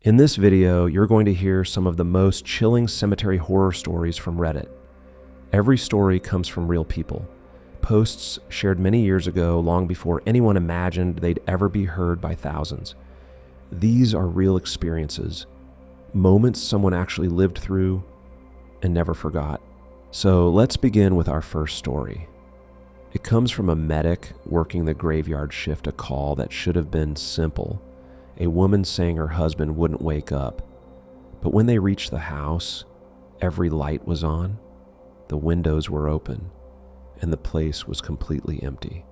In this video, you're going to hear some of the most chilling cemetery horror stories from Reddit. Every story comes from real people. Posts shared many years ago, long before anyone imagined they'd ever be heard by thousands. These are real experiences, moments someone actually lived through and never forgot. So let's begin with our first story. It comes from a medic working the graveyard shift, a call that should have been simple. A woman saying her husband wouldn't wake up. But when they reached the house, every light was on, the windows were open, and the place was completely empty.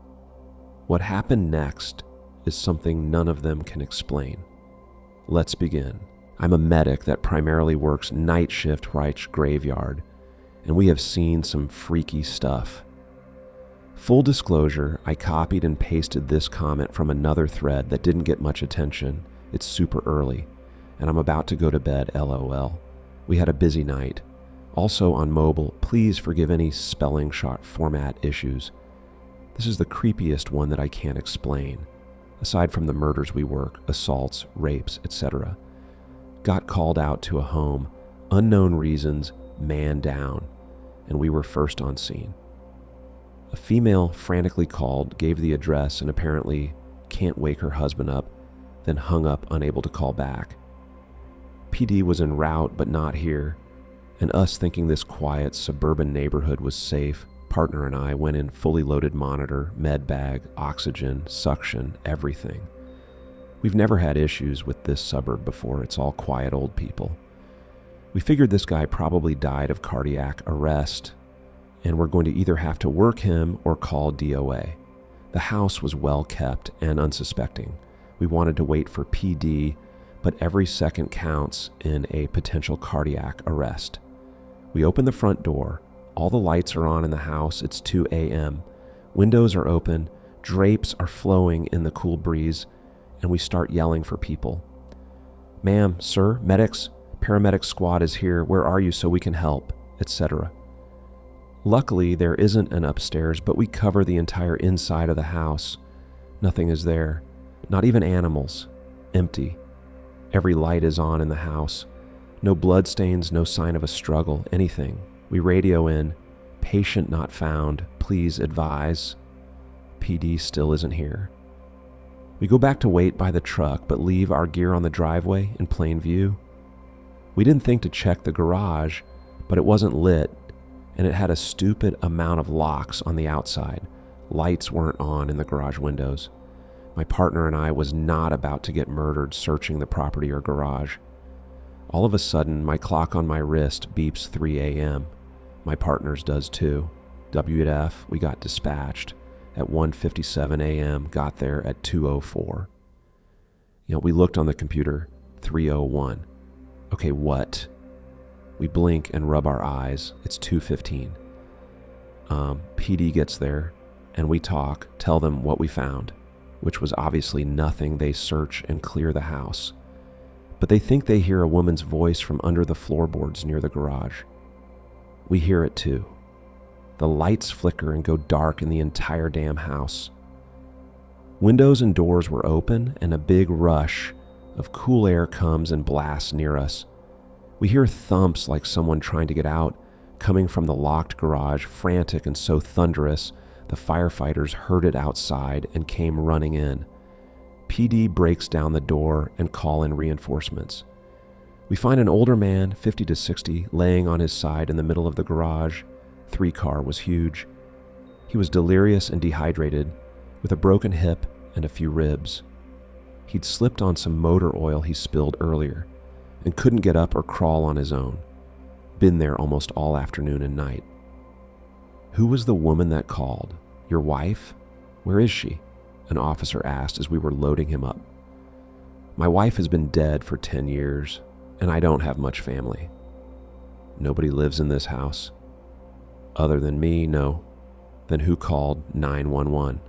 What happened next is something none of them can explain. Let's begin. I'm a medic that primarily works night shift right graveyard, and we have seen some freaky stuff. Full disclosure, I copied and pasted this comment from another thread that didn't get much attention. It's super early, and I'm about to go to bed, LOL. We had a busy night. Also on mobile, please forgive any spelling shot format issues. This is the creepiest one that I can't explain. Aside from the murders we work, assaults, rapes, etc. Got called out to a home, unknown reasons, man down, and we were first on scene. A female frantically called, gave the address, and apparently can't wake her husband up, then hung up unable to call back. PD was en route but not here, and us thinking this quiet suburban neighborhood was safe, partner and I went in fully loaded monitor, med bag, oxygen, suction, everything. We've never had issues with this suburb before. It's all quiet old people. We figured this guy probably died of cardiac arrest, and we're going to either have to work him or call DOA. The house was well kept and unsuspecting. We wanted to wait for PD, but every second counts in a potential cardiac arrest. We open the front door. All the lights are on in the house. It's 2 a.m. Windows are open. Drapes are flowing in the cool breeze, and we start yelling for people. Ma'am, sir, medics, paramedic squad is here. Where are you so we can help, etc. Luckily, there isn't an upstairs, but we cover the entire inside of the house. Nothing is there. Not even animals. Empty. Every light is on in the house. No bloodstains, no sign of a struggle, anything. We radio in, patient not found, please advise. PD still isn't here. We go back to wait by the truck, but leave our gear on the driveway in plain view. We didn't think to check the garage, but it wasn't lit, and it had a stupid amount of locks on the outside. Lights weren't on in the garage windows. My partner and I was not about to get murdered searching the property or garage. All of a sudden, my clock on my wrist beeps 3 a.m. My partner's does too. WF, we got dispatched at 1:57 a.m., got there at 2:04. We looked on the computer, 3:01. Okay, what? We blink and rub our eyes. It's 2:15. PD gets there, and we talk, tell them what we found, which was obviously nothing. They search and clear the house. But they think they hear a woman's voice from under the floorboards near the garage. We hear it too. The lights flicker and go dark in the entire damn house. Windows and doors were open, and a big rush of cool air comes and blasts near us. We hear thumps like someone trying to get out, coming from the locked garage, frantic and so thunderous, the firefighters heard it outside and came running in. PD breaks down the door and call in reinforcements. We find an older man, 50 to 60, laying on his side in the middle of the garage. 3-car was huge. He was delirious and dehydrated, with a broken hip and a few ribs. He'd slipped on some motor oil he spilled earlier, and couldn't get up or crawl on his own. Been there almost all afternoon and night. Who was the woman that called? Your wife? Where is she? An officer asked as we were loading him up. My wife has been dead for 10 years, and I don't have much family. Nobody lives in this house. Other than me, no. Then who called 911?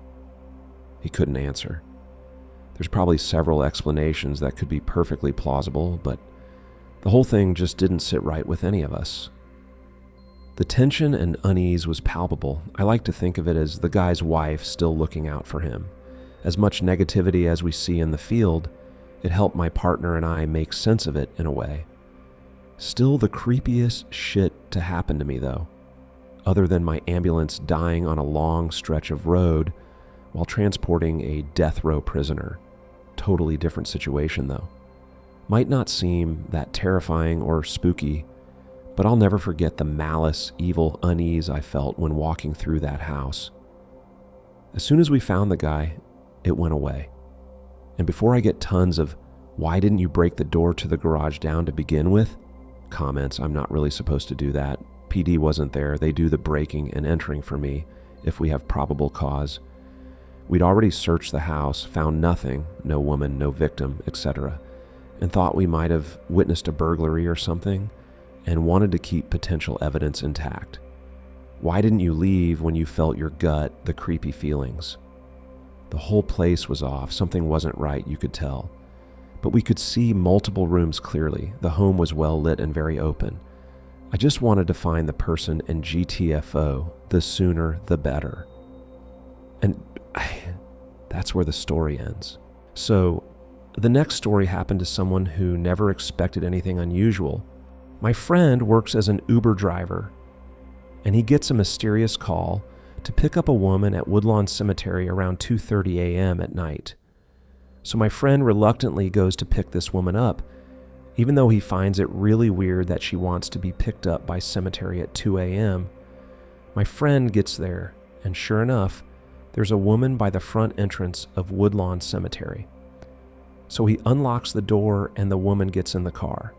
He couldn't answer. There's probably several explanations that could be perfectly plausible, but the whole thing just didn't sit right with any of us. The tension and unease was palpable. I like to think of it as the guy's wife still looking out for him. As much negativity as we see in the field, It helped my partner and I make sense of it in a way. Still the creepiest shit to happen to me though, other than my ambulance dying on a long stretch of road while transporting a death row prisoner. Totally different situation though. Might not seem that terrifying or spooky, but I'll never forget the malice, evil unease I felt when walking through that house. As soon as we found the guy, it went away. And before I get tons of, "Why didn't you break the door to the garage down to begin with?" comments, I'm not really supposed to do that. PD wasn't there. They do the breaking and entering for me if we have probable cause. We'd already searched the house, found nothing, no woman, no victim, etc., and thought we might have witnessed a burglary or something and wanted to keep potential evidence intact. Why didn't you leave when you felt your gut, the creepy feelings? The whole place was off. Something wasn't right, you could tell. But we could see multiple rooms clearly. The home was well lit and very open. I just wanted to find the person and GTFO, the sooner the better. And that's where the story ends. So, the next story happened to someone who never expected anything unusual. My friend works as an Uber driver, and he gets a mysterious call to pick up a woman at Woodlawn Cemetery around 2:30 a.m. at night. So my friend reluctantly goes to pick this woman up, even though he finds it really weird that she wants to be picked up by cemetery at 2 a.m. My friend gets there, and sure enough, there's a woman by the front entrance of Woodlawn Cemetery. So he unlocks the door and the woman gets in the car.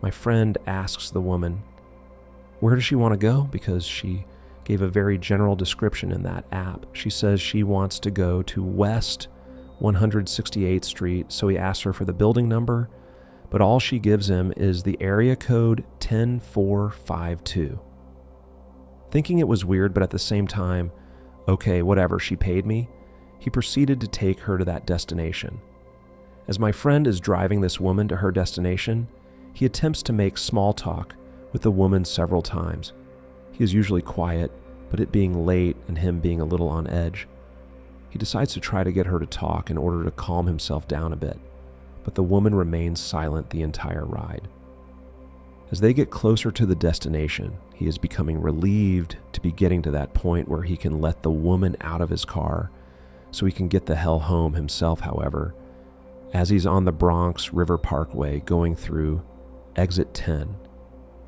My friend asks the woman, where does she want to go? Because she gave a very general description in that app. She says she wants to go to West 168th Street, so he asks her for the building number, but all she gives him is the area code 10452. Thinking it was weird, but at the same time, okay, whatever, she paid me, he proceeded to take her to that destination. As my friend is driving this woman to her destination, he attempts to make small talk with the woman several times. He is usually quiet, but it being late and him being a little on edge, he decides to try to get her to talk in order to calm himself down a bit, but the woman remains silent the entire ride. As they get closer to the destination, he is becoming relieved to be getting to that point where he can let the woman out of his car so he can get the hell home himself, however, as he's on the Bronx River Parkway going through exit 10.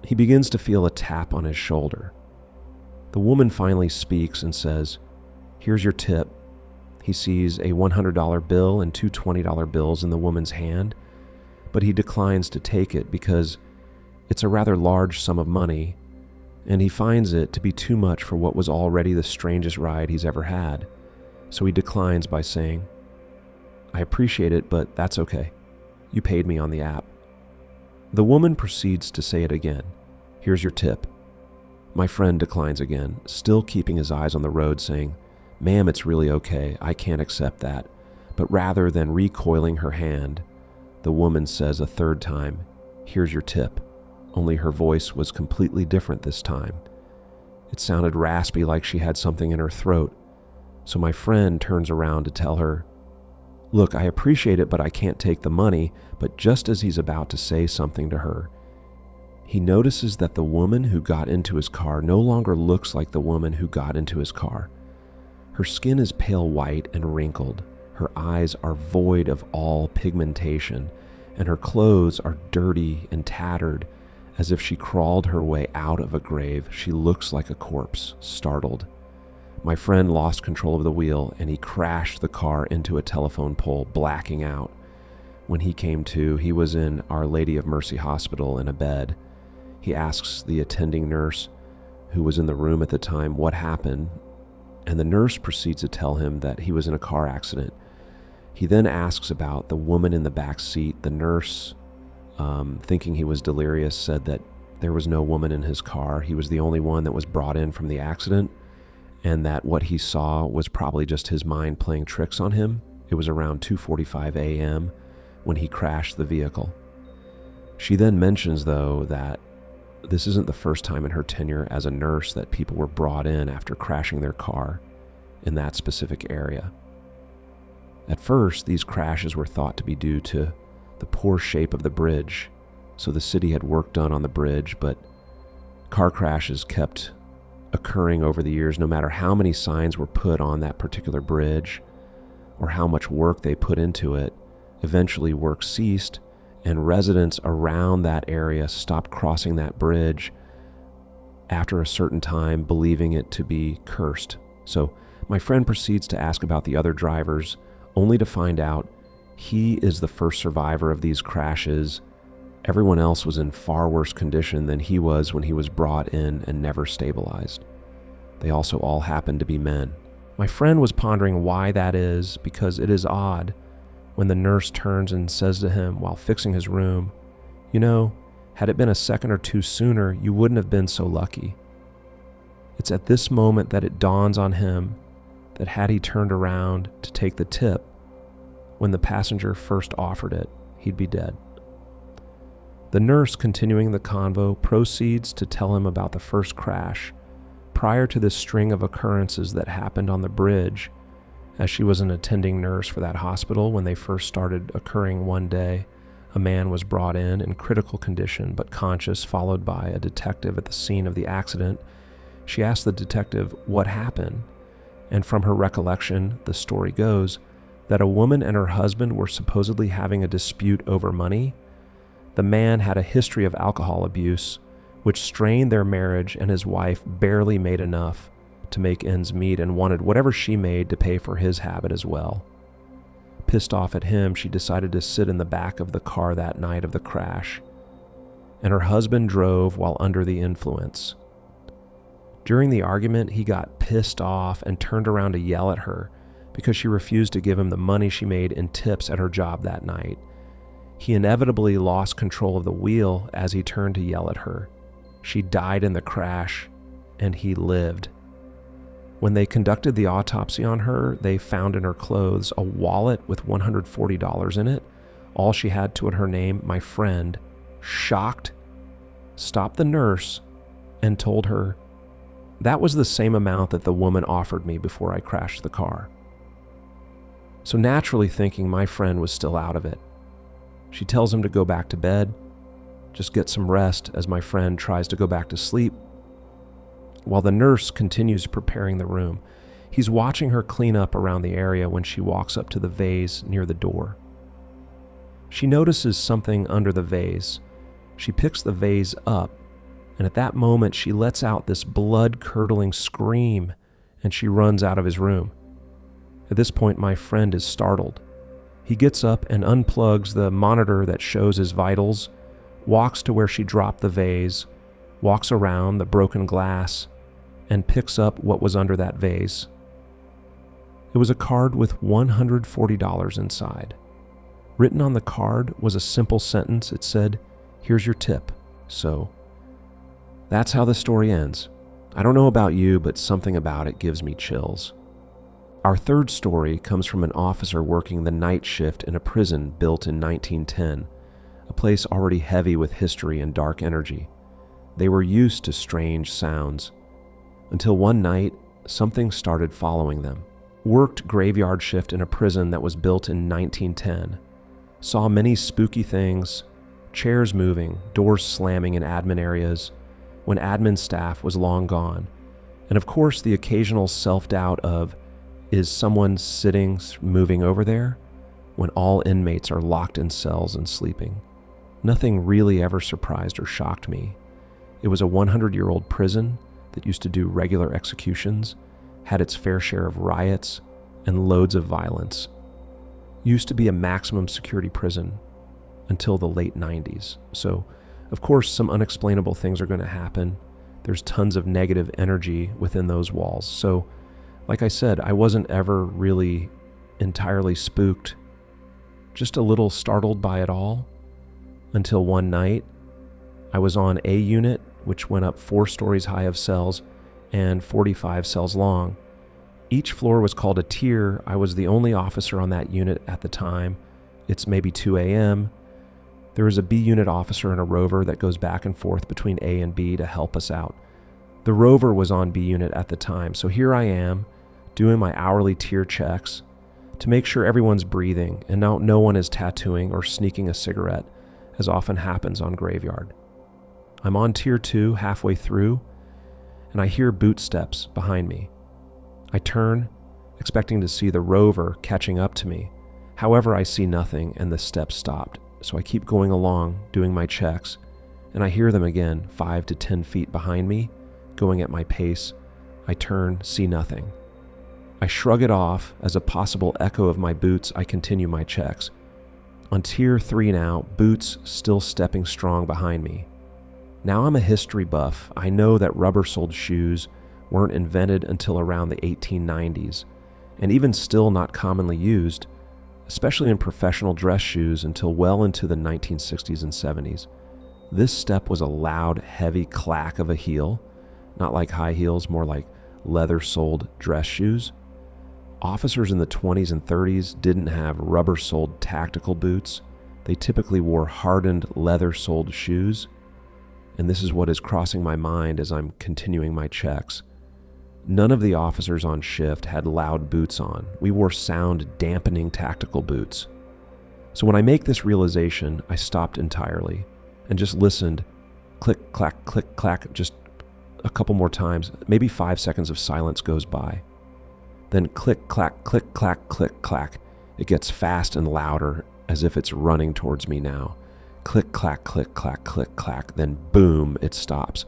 He begins to feel a tap on his shoulder. The woman finally speaks and says, "Here's your tip." He sees a $100 bill and two $20 bills in the woman's hand, but he declines to take it because it's a rather large sum of money, and he finds it to be too much for what was already the strangest ride he's ever had. So he declines by saying, "I appreciate it, but that's okay. You paid me on the app." The woman proceeds to say it again. "Here's your tip." My friend declines again, still keeping his eyes on the road, saying, "Ma'am, it's really okay. I can't accept that." But rather than recoiling her hand, the woman says a third time, "Here's your tip," only her voice was completely different this time. It sounded raspy, like she had something in her throat. So my friend turns around to tell her, "Look, I appreciate it, but I can't take the money." But just as he's about to say something to her, he notices that the woman who got into his car no longer looks like the woman who got into his car. Her skin is pale white and wrinkled. Her eyes are void of all pigmentation, and her clothes are dirty and tattered, as if she crawled her way out of a grave. She looks like a corpse, startled. My friend lost control of the wheel, and he crashed the car into a telephone pole, blacking out. When he came to, he was in Our Lady of Mercy Hospital in a bed. He asks the attending nurse, who was in the room at the time, what happened, and the nurse proceeds to tell him that he was in a car accident. He then asks about the woman in the back seat. The nurse, thinking he was delirious, said that there was no woman in his car. He was the only one that was brought in from the accident, and that what he saw was probably just his mind playing tricks on him. It was around 2:45 a.m. when he crashed the vehicle. She then mentions, though, that this isn't the first time in her tenure as a nurse that people were brought in after crashing their car in that specific area. At first, these crashes were thought to be due to the poor shape of the bridge, so the city had work done on the bridge, but car crashes kept occurring over the years no matter how many signs were put on that particular bridge or how much work they put into it. Eventually work ceased and residents around that area stopped crossing that bridge after a certain time, believing it to be cursed. So my friend proceeds to ask about the other drivers, only to find out he is the first survivor of these crashes. Everyone else was in far worse condition than he was when he was brought in and never stabilized. They also all happened to be men. My friend was pondering why that is, because it is odd when the nurse turns and says to him while fixing his room, "You know, had it been a second or two sooner, you wouldn't have been so lucky." It's at this moment that it dawns on him that had he turned around to take the tip when the passenger first offered it, he'd be dead. The nurse, continuing the convo, proceeds to tell him about the first crash prior to this string of occurrences that happened on the bridge, as she was an attending nurse for that hospital when they first started occurring. One day, a man was brought in critical condition but conscious, followed by a detective at the scene of the accident. She asked the detective what happened, and from her recollection, the story goes, that a woman and her husband were supposedly having a dispute over money. The man had a history of alcohol abuse, which strained their marriage, and his wife barely made enough to make ends meet and wanted whatever she made to pay for his habit as well. Pissed off at him, she decided to sit in the back of the car that night of the crash, and her husband drove while under the influence. During the argument, he got pissed off and turned around to yell at her because she refused to give him the money she made in tips at her job that night. He inevitably lost control of the wheel as he turned to yell at her. She died in the crash, and he lived. When they conducted the autopsy on her, they found in her clothes a wallet with $140 in it. All she had to her name, my friend, shocked, stopped the nurse and told her, "That was the same amount that the woman offered me before I crashed the car." So naturally thinking my friend was still out of it, she tells him to go back to bed, just get some rest, as my friend tries to go back to sleep, while the nurse continues preparing the room. He's watching her clean up around the area when she walks up to the vase near the door. She notices something under the vase. She picks the vase up, and at that moment she lets out this blood-curdling scream, and she runs out of his room. At this point, my friend is startled. He gets up and unplugs the monitor that shows his vitals, walks to where she dropped the vase, walks around the broken glass, and picks up what was under that vase. It was a card with $140 inside. Written on the card was a simple sentence. It said, "Here's your tip." So that's how the story ends. I don't know about you, but something about it gives me chills. Our third story comes from an officer working the night shift in a prison built in 1910, a place already heavy with history and dark energy. They were used to strange sounds, until one night, something started following them. Worked graveyard shift in a prison that was built in 1910. Saw many spooky things, chairs moving, doors slamming in admin areas, when admin staff was long gone. And of course, the occasional self-doubt of, is someone sitting, moving over there? When all inmates are locked in cells and sleeping. Nothing really ever surprised or shocked me. It was a 100-year-old prison that used to do regular executions, had its fair share of riots, and loads of violence. Used to be a maximum security prison until the late 90s. So, of course, some unexplainable things are going to happen. There's tons of negative energy within those walls. So, like I said, I wasn't ever really entirely spooked, just a little startled by it all, until one night I was on A unit, which went up 4 stories high of cells and 45 cells long. Each floor was called a tier. I was the only officer on that unit at the time. It's maybe 2 a.m. There is a B unit officer and a rover that goes back and forth between A and B to help us out. The rover was on B unit at the time, so here I am, doing my hourly tier checks. to make sure everyone's breathing and now no one is tattooing or sneaking a cigarette, as often happens on graveyard. I'm on tier 2 halfway through, and I hear boot steps behind me. I turn, expecting to see the rover catching up to me. However, I see nothing and the steps stopped, so I keep going along, doing my checks, and I hear them again 5 to 10 feet behind me, going at my pace. I turn, see nothing. I shrug it off as a possible echo of my boots. I continue my checks. On tier 3 now, boots still stepping strong behind me. Now I'm a history buff. I know that rubber-soled shoes weren't invented until around the 1890s, and even still not commonly used, especially in professional dress shoes, until well into the 1960s and 70s. This step was a loud, heavy clack of a heel, not like high heels, more like leather-soled dress shoes. Officers in the 20s and 30s didn't have rubber-soled tactical boots. They typically wore hardened leather-soled shoes, and this is what is crossing my mind as I'm continuing my checks. None of the officers on shift had loud boots on. We wore sound-dampening tactical boots. So when I make this realization, I stopped entirely and just listened. Click, clack, click, clack, just a couple more times. Maybe 5 seconds of silence goes by. Then click, clack, click, clack, click, clack. It gets fast and louder, as if it's running towards me now. Click, clack, click, clack, click, clack. Then boom, it stops,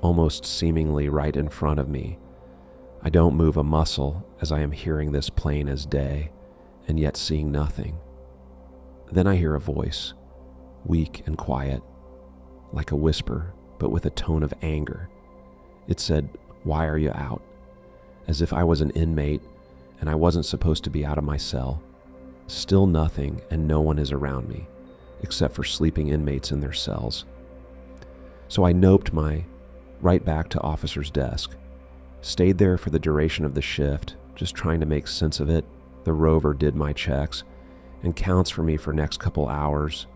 almost seemingly right in front of me. I don't move a muscle as I am hearing this plain as day, and yet seeing nothing. Then I hear a voice, weak and quiet, like a whisper, but with a tone of anger. It said, "Why are you out?" As if I was an inmate and I wasn't supposed to be out of my cell. Still nothing, and no one is around me, except for sleeping inmates in their cells. So I noped my right back to officer's desk, stayed there for the duration of the shift, just trying to make sense of it. The rover did my checks and counts for me for next couple hours.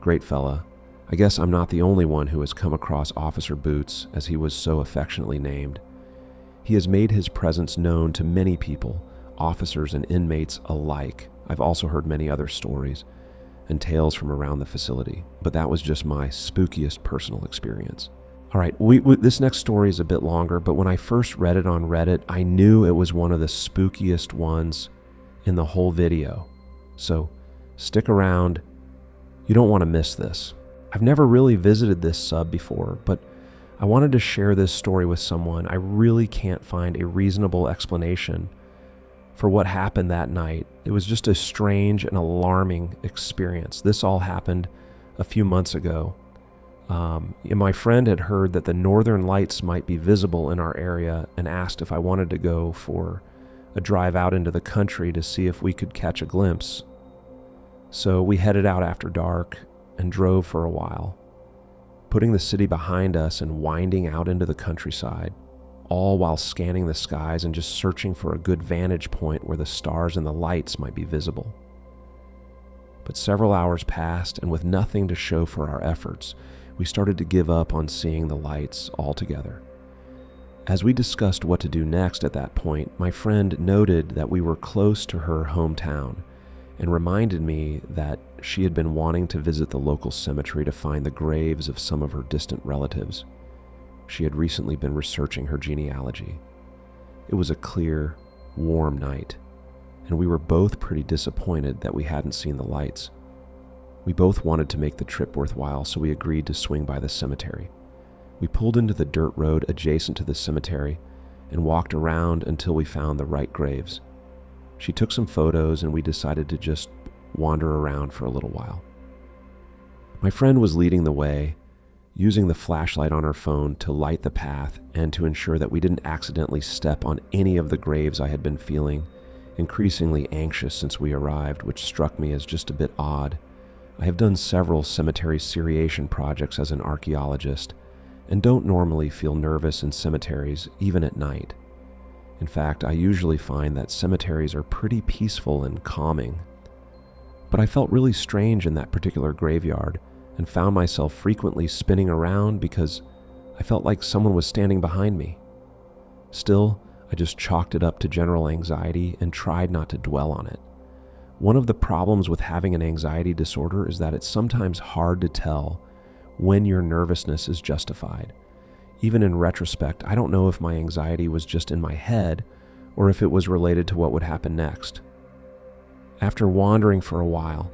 Great fella. I guess I'm not the only one who has come across Officer Boots, as he was so affectionately named. He has made his presence known to many people, officers and inmates alike. I've also heard many other stories and tales from around the facility, but that was just my spookiest personal experience. All right, this next story is a bit longer, but when I first read it on Reddit, I knew it was one of the spookiest ones in the whole video. So stick around. You don't want to miss this. I've never really visited this sub before, but I wanted to share this story with someone. I really can't find a reasonable explanation for what happened that night. It was just a strange and alarming experience. This all happened a few months ago. My friend had heard that the northern lights might be visible in our area and asked if I wanted to go for a drive out into the country to see if we could catch a glimpse. So we headed out after dark and drove for a while, putting the city behind us and winding out into the countryside, all while scanning the skies and just searching for a good vantage point where the stars and the lights might be visible. But several hours passed, and with nothing to show for our efforts, we started to give up on seeing the lights altogether. As we discussed what to do next at that point, my friend noted that we were close to her hometown and reminded me that she had been wanting to visit the local cemetery to find the graves of some of her distant relatives. She had recently been researching her genealogy. It was a clear, warm night, and we were both pretty disappointed that we hadn't seen the lights. We both wanted to make the trip worthwhile, so we agreed to swing by the cemetery. We pulled into the dirt road adjacent to the cemetery and walked around until we found the right graves. She took some photos, and we decided to just wander around for a little while. My friend was leading the way, using the flashlight on her phone to light the path and to ensure that we didn't accidentally step on any of the graves. I had been feeling increasingly anxious since we arrived, which struck me as just a bit odd. I have done several cemetery seriation projects as an archaeologist and don't normally feel nervous in cemeteries, even at night. In fact, I usually find that cemeteries are pretty peaceful and calming. But I felt really strange in that particular graveyard and found myself frequently spinning around because I felt like someone was standing behind me. Still, I just chalked it up to general anxiety and tried not to dwell on it. One of the problems with having an anxiety disorder is that it's sometimes hard to tell when your nervousness is justified. Even in retrospect, I don't know if my anxiety was just in my head or if it was related to what would happen next. After wandering for a while,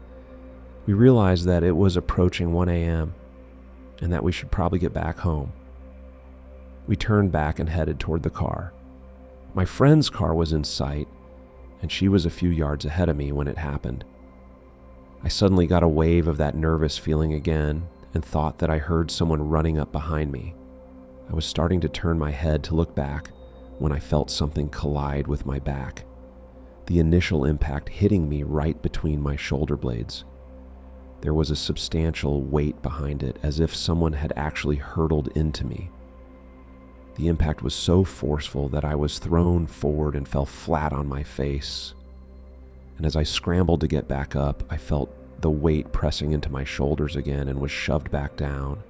we realized that it was approaching 1 a.m. and that we should probably get back home. We turned back and headed toward the car. My friend's car was in sight, and she was a few yards ahead of me when it happened. I suddenly got a wave of that nervous feeling again and thought that I heard someone running up behind me. I was starting to turn my head to look back when I felt something collide with my back, the initial impact hitting me right between my shoulder blades. There was a substantial weight behind it, as if someone had actually hurtled into me. The impact was so forceful that I was thrown forward and fell flat on my face. And as I scrambled to get back up, I felt the weight pressing into my shoulders again and was shoved back down.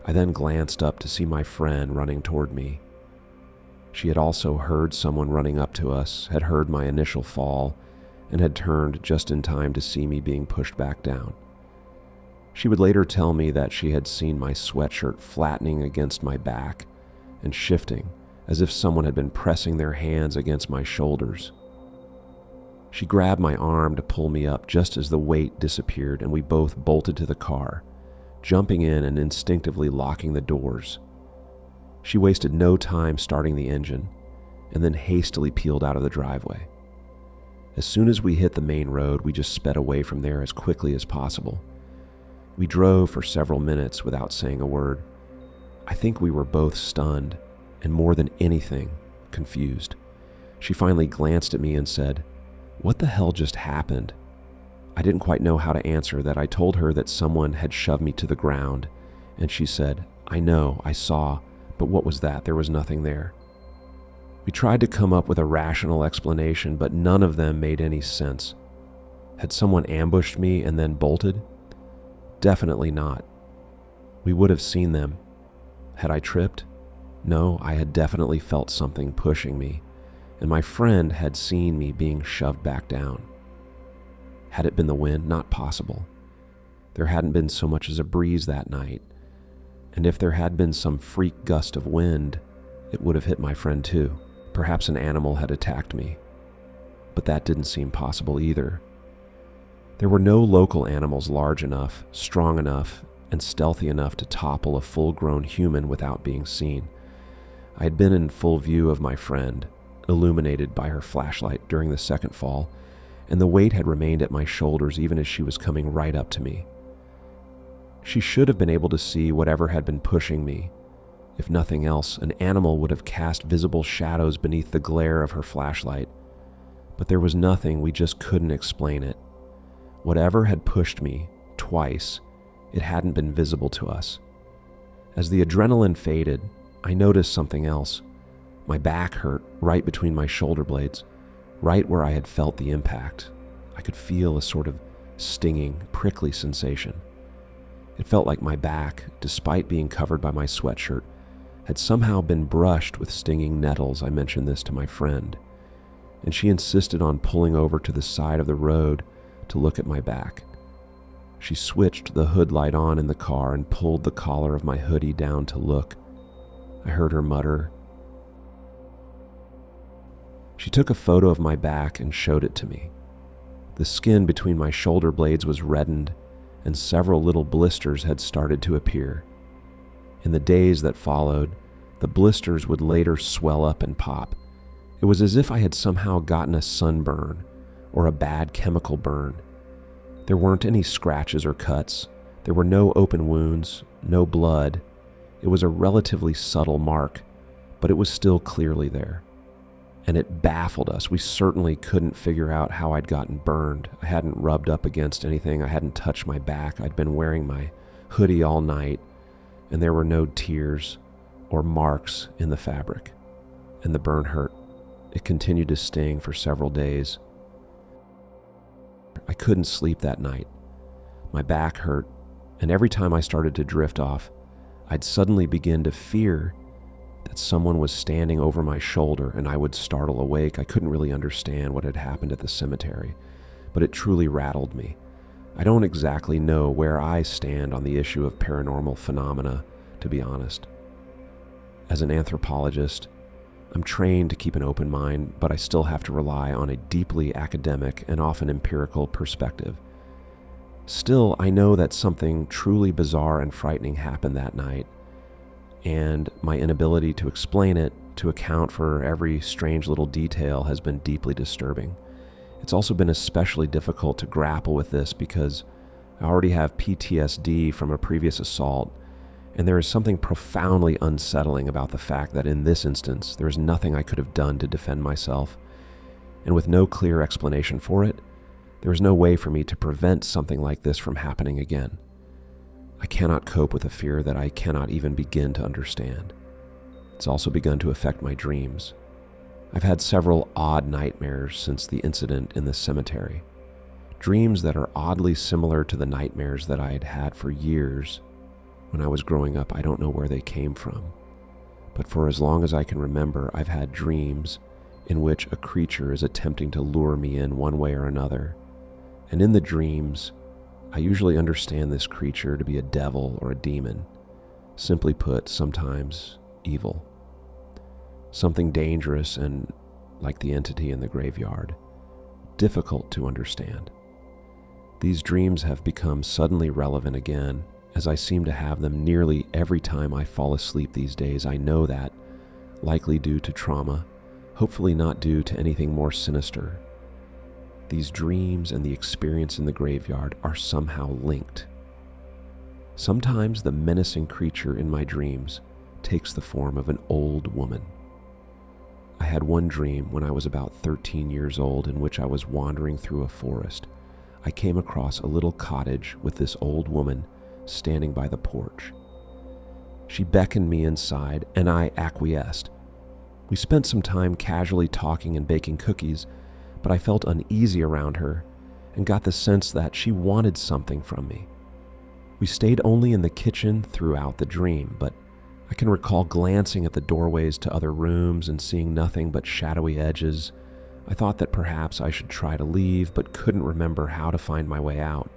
I then glanced up to see my friend running toward me. She had also heard someone running up to us, had heard my initial fall, and had turned just in time to see me being pushed back down. She would later tell me that she had seen my sweatshirt flattening against my back and shifting, as if someone had been pressing their hands against my shoulders. She grabbed my arm to pull me up just as the weight disappeared, and we both bolted to the car, jumping in and instinctively locking the doors. She wasted no time starting the engine, and then hastily peeled out of the driveway. As soon as we hit the main road, we just sped away from there as quickly as possible. We drove for several minutes without saying a word. I think we were both stunned, and more than anything, confused. She finally glanced at me and said, "What the hell just happened?" I didn't quite know how to answer that. I told her that someone had shoved me to the ground, and she said, "I know, I saw, but what was that? There was nothing there." We tried to come up with a rational explanation, but none of them made any sense. Had someone ambushed me and then bolted? Definitely not. We would have seen them. Had I tripped? No, I had definitely felt something pushing me, and my friend had seen me being shoved back down. Had it been the wind? Not possible. There hadn't been so much as a breeze that night, and if there had been some freak gust of wind, it would have hit my friend too. Perhaps an animal had attacked me, but that didn't seem possible either. There were no local animals large enough, strong enough, and stealthy enough to topple a full-grown human without being seen. I had been in full view of my friend, illuminated by her flashlight during the second fall, and the weight had remained at my shoulders even as she was coming right up to me. She should have been able to see whatever had been pushing me. If nothing else, an animal would have cast visible shadows beneath the glare of her flashlight. But there was nothing, we just couldn't explain it. Whatever had pushed me, twice, it hadn't been visible to us. As the adrenaline faded, I noticed something else. My back hurt right between my shoulder blades, right where I had felt the impact. I could feel a sort of stinging, prickly sensation. It felt like my back, despite being covered by my sweatshirt, had somehow been brushed with stinging nettles. I mentioned this to my friend, and she insisted on pulling over to the side of the road to look at my back. She switched the hood light on in the car and pulled the collar of my hoodie down to look. I heard her mutter. She took a photo of my back and showed it to me. The skin between my shoulder blades was reddened, and several little blisters had started to appear. In the days that followed, the blisters would later swell up and pop. It was as if I had somehow gotten a sunburn or a bad chemical burn. There weren't any scratches or cuts. There were no open wounds, no blood. It was a relatively subtle mark, but it was still clearly there. And it baffled us. We certainly couldn't figure out how I'd gotten burned. I hadn't rubbed up against anything. I hadn't touched my back. I'd been wearing my hoodie all night, and there were no tears or marks in the fabric. And the burn hurt. It continued to sting for several days. I couldn't sleep that night. My back hurt, and every time I started to drift off, I'd suddenly begin to fear that someone was standing over my shoulder and I would startle awake. I couldn't really understand what had happened at the cemetery, but it truly rattled me. I don't exactly know where I stand on the issue of paranormal phenomena, to be honest. As an anthropologist, I'm trained to keep an open mind, but I still have to rely on a deeply academic and often empirical perspective. Still, I know that something truly bizarre and frightening happened that night, and my inability to explain it, to account for every strange little detail, has been deeply disturbing. It's also been especially difficult to grapple with this because I already have PTSD from a previous assault, and there is something profoundly unsettling about the fact that in this instance, there is nothing I could have done to defend myself, and with no clear explanation for it, there is no way for me to prevent something like this from happening again. I cannot cope with a fear that I cannot even begin to understand. It's also begun to affect my dreams. I've had several odd nightmares since the incident in the cemetery. Dreams that are oddly similar to the nightmares that I had had for years. When I was growing up, I don't know where they came from. But for as long as I can remember, I've had dreams in which a creature is attempting to lure me in one way or another. And in the dreams, I usually understand this creature to be a devil or a demon. Simply put, sometimes evil. Something dangerous and, like the entity in the graveyard, difficult to understand. These dreams have become suddenly relevant again, as I seem to have them nearly every time I fall asleep these days. I know that, likely due to trauma, hopefully not due to anything more sinister. These dreams and the experience in the graveyard are somehow linked. Sometimes the menacing creature in my dreams takes the form of an old woman. I had one dream when I was about 13 years old in which I was wandering through a forest. I came across a little cottage with this old woman standing by the porch. She beckoned me inside, and I acquiesced. We spent some time casually talking and baking cookies, but I felt uneasy around her and got the sense that she wanted something from me. We stayed only in the kitchen throughout the dream, but I can recall glancing at the doorways to other rooms and seeing nothing but shadowy edges. I thought that perhaps I should try to leave, but couldn't remember how to find my way out.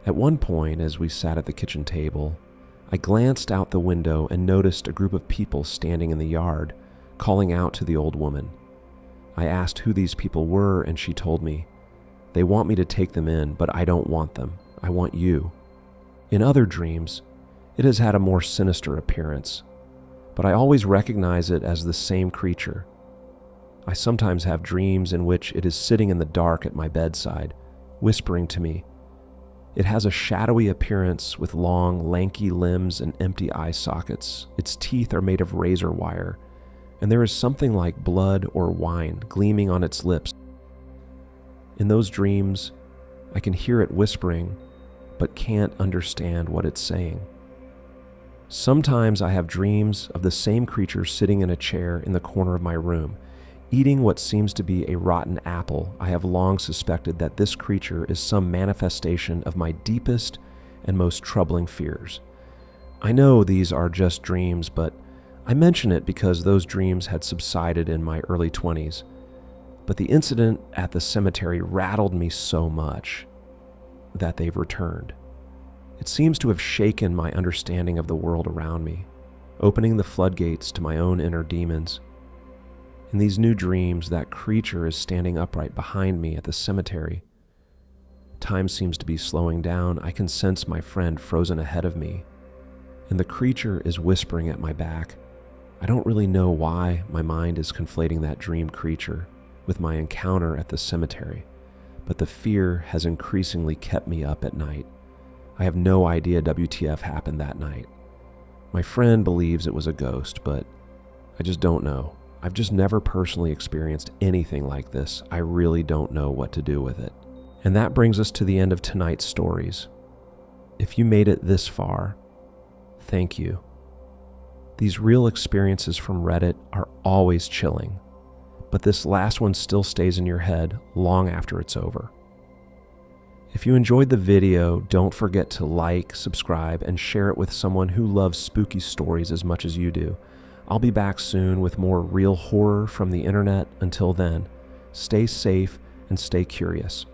At one point, as we sat at the kitchen table, I glanced out the window and noticed a group of people standing in the yard, calling out to the old woman. I asked who these people were, and she told me, "They want me to take them in, but I don't want them. I want you." In other dreams, it has had a more sinister appearance, but I always recognize it as the same creature. I sometimes have dreams in which it is sitting in the dark at my bedside, whispering to me. It has a shadowy appearance with long, lanky limbs and empty eye sockets. Its teeth are made of razor wire, and there is something like blood or wine gleaming on its lips. In those dreams, I can hear it whispering, but can't understand what it's saying. Sometimes I have dreams of the same creature sitting in a chair in the corner of my room, eating what seems to be a rotten apple. I have long suspected that this creature is some manifestation of my deepest and most troubling fears. I know these are just dreams, but I mention it because those dreams had subsided in my early 20s. But the incident at the cemetery rattled me so much that they've returned. It seems to have shaken my understanding of the world around me, opening the floodgates to my own inner demons. In these new dreams, that creature is standing upright behind me at the cemetery. Time seems to be slowing down. I can sense my friend frozen ahead of me, and the creature is whispering at my back. I don't really know why my mind is conflating that dream creature with my encounter at the cemetery, but the fear has increasingly kept me up at night. I have no idea WTF happened that night. My friend believes it was a ghost, but I just don't know. I've just never personally experienced anything like this. I really don't know what to do with it. And that brings us to the end of tonight's stories. If you made it this far, thank you. These real experiences from Reddit are always chilling, but this last one still stays in your head long after it's over. If you enjoyed the video, don't forget to like, subscribe, and share it with someone who loves spooky stories as much as you do. I'll be back soon with more real horror from the internet. Until then, stay safe and stay curious.